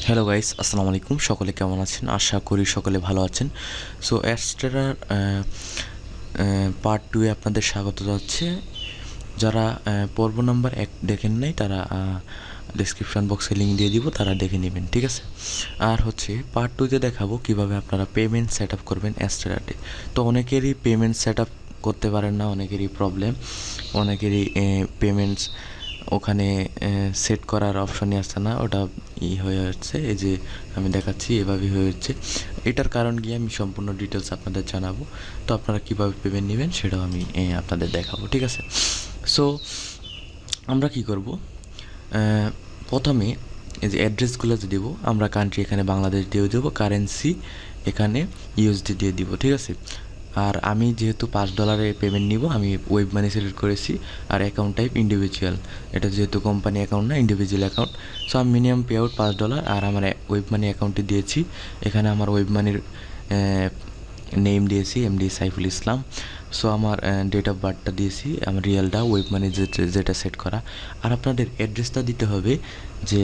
Hello guys, আসসালামু আলাইকুম। সকলে কেমন আছেন? আশা করি সকলে ভালো আছেন। সো অ্যাস্ট্রার পার্ট 2 এ আপনাদের স্বাগত জানাচ্ছি। যারা পর্ব নাম্বার 1 দেখেন নাই তারা ডেসক্রিপশন বক্সে লিঙ্ক দিয়ে দিব, তারা দেখে নেবেন, ঠিক আছে? আর হচ্ছে পার্ট 2তে দেখাবো কিভাবে আপনারা পেমেন্ট সেট আপ করবেন অ্যাস্ট্রাতে। তো অনেকেরই পেমেন্ট সেট আপ করতে পারেন না, অনেকেরই প্রবলেম, অনেকেরই পেমেন্টস ওখানে সেট করার অপশনই আসছে না, ওটা হয়ে যাচ্ছে। এই যে আমি দেখাচ্ছি এভাবেই হয়ে যাচ্ছে। এটার কারণ গিয়ে আমি সম্পূর্ণ ডিটেলস আপনাদের জানাবো। তো আপনারা কীভাবে পেমেন্ট নেবেন সেটাও আমি আপনাদের দেখাবো, ঠিক আছে? সো আমরা কি করব, প্রথমে এই যে অ্যাড্রেসগুলো যে দেবো, আমরা কান্ট্রি এখানে বাংলাদেশ দিয়ে দেবো, কারেন্সি এখানে ইউএসডি দিয়ে দিব, ঠিক আছে? আর আমি যেহেতু $5 পেমেন্ট নিব, আমি ওয়েব মানি সিলেক্ট করেছি। আর অ্যাকাউন্ট টাইপ ইন্ডিভিজুয়াল, এটা যেহেতু কোম্পানি অ্যাকাউন্ট না, ইন্ডিভিজুয়াল অ্যাকাউন্ট। সো আমি মিনিমাম পে আউট $5 আর আমার ওয়েব মানি অ্যাকাউন্টে দিয়েছি। এখানে আমার ওয়েব মানির নেম দিয়েছি এমডি সাইফুল ইসলাম। সো আমার ডেট অফ বার্থটা দিয়েছি, আমার রিয়েলটা, ওয়েব মানি যেটা সেট করা। আর আপনাদের অ্যাড্রেসটা দিতে হবে যে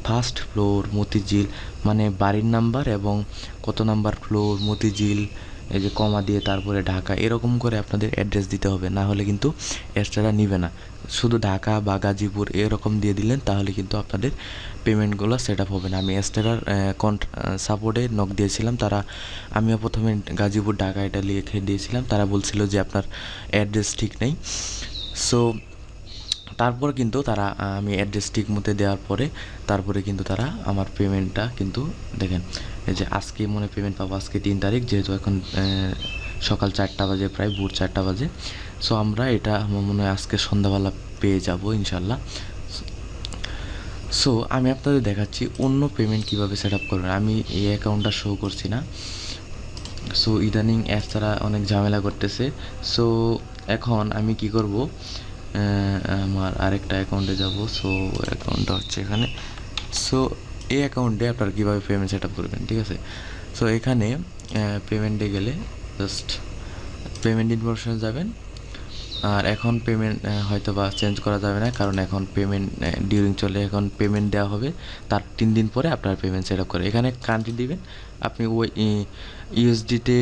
ফার্স্ট ফ্লোর মতিঝিল, মানে বাড়ির নাম্বার এবং কত নাম্বার ফ্লোর মতিঝিল, এই যে কমা দিয়ে তারপরে ঢাকা, এরকম করে আপনাদের অ্যাড্রেস দিতে হবে। না হলে কিন্তু এক্সট্রা নেবে না। শুধু ঢাকা বা গাজীপুর এরকম দিয়ে দিলেন তাহলে কিন্তু আপনাদের পেমেন্টগুলো সেট আপ হবে না। আমি এক্সট্রার সাপোর্টে নক দিয়েছিলাম, তারা, আমিও প্রথমে গাজীপুর ঢাকা এটা লিখে দিয়েছিলাম, তারা বলছিল যে আপনার অ্যাড্রেস ঠিক নেই। সো তারপর কিন্তু তারা, আমি অ্যাড্রেস ঠিক মতো দেওয়ার পরে তারপরে কিন্তু তারা আমার পেমেন্টটা কিন্তু দেখেন, এই যে আজকে মনে পেমেন্ট পাবো, আজকে 3 তারিখ, যেহেতু এখন সকাল 4টা বাজে, প্রায় ভোর 4টা বাজে। সো আমরা এটা আমার মনে হয় আজকে সন্ধ্যাবেলা পেয়ে যাব ইনশাল্লাহ। সো আমি আপনাদের দেখাচ্ছি অন্য পেমেন্ট কীভাবে সেট আপ করবেন। আমি এই অ্যাকাউন্টটা শো করছি না। সো ইদানিং অ্যাপস তারা অনেক ঝামেলা করতেছে। সো এখন আমি কি করব, আমার আরেকটা অ্যাকাউন্টে যাব। সো অ্যাকাউন্টটা হচ্ছে এখানে। সো এই অ্যাকাউন্টে আপনারা কীভাবে পেমেন্ট সেট আপ করবেন, ঠিক আছে? সো এখানে পেমেন্টে গেলে জাস্ট পেমেন্ট ইনফরমেশনে যাবেন। আর এখন পেমেন্ট হয়তো বা চেঞ্জ করা যাবে না, কারণ এখন পেমেন্ট ডিউরিং চলে, এখন পেমেন্ট দেওয়া হবে তার 3 দিন পরে আপনার পেমেন্ট সেট আপ করে। এখানে কান্ট্রি দিবেন, আপনি ওই ইউএসডিতে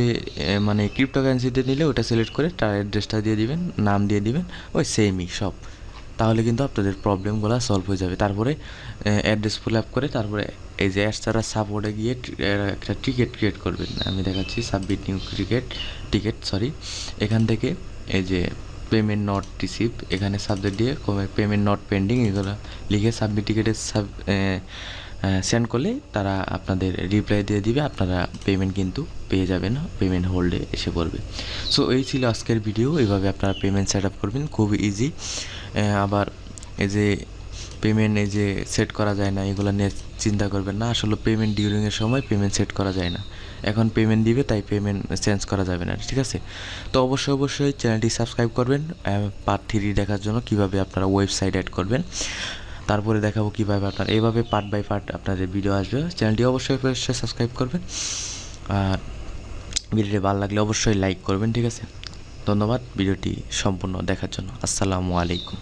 মানে ক্রিপ্টোকারেন্সিতে নিলে ওটা সিলেক্ট করে তার অ্যাড্রেসটা দিয়ে দিবেন, নাম দিয়ে দিবেন, ওই সেমই সব। তাহলে কিন্তু আপনাদের প্রবলেমগুলো সলভ হয়ে যাবে। তারপরে অ্যাড্রেস ফিল আপ করে তারপরে এই যে অ্যাডসারা সাপোর্টে গিয়ে একটা টিকিট ক্রিয়েট করবেন। আমি দেখাচ্ছি, সাবমিট নিউ টিকিট, সরি। এখান থেকে এই যে পেমেন্ট নট রিসিভ, এখানে সাবজেক্ট দিয়ে পেমেন্ট নট পেন্ডিং এগুলো লিখে সাবমিট টিকিটে সেন্ড করলে তারা আপনাদের রিপ্লাই দিয়ে দিবে, আপনারা পেমেন্ট কিন্তু পেয়ে যাবেন, পেমেন্ট হোল্ডে এসে পড়বে। সো এই ছিল আজকের ভিডিও। এইভাবে আপনারা পেমেন্ট সেট আপ করবেন, খুব ইজি। আবার এই যে পেমেন্ট এই যে সেট করা যায় না, এগুলো নিয়ে চিন্তা করবেন না। আসলে পেমেন্ট ডিউরিংয়ের সময় পেমেন্ট সেট করা যায় না, এখন পেমেন্ট দিবে তাই পেমেন্ট চেঞ্জ করা যাবে না, ঠিক আছে? তো অবশ্যই চ্যানেলটি সাবস্ক্রাইব করবেন পার্ট 3 দেখার জন্য, কিভাবে আপনারা ওয়েবসাইট অ্যাড করবেন। তারপরে দেখাবো কীভাবে আপনার এইভাবে পার্ট বাই পার্ট আপনাদের ভিডিও আসবে। চ্যানেলটি অবশ্যই সাবস্ক্রাইব করবেন। আর ভিডিওটি ভালো লাগলে অবশ্যই লাইক করবেন, ঠিক আছে? ধন্যবাদ ভিডিওটি সম্পূর্ণ দেখার জন্য। আসসালামু আলাইকুম।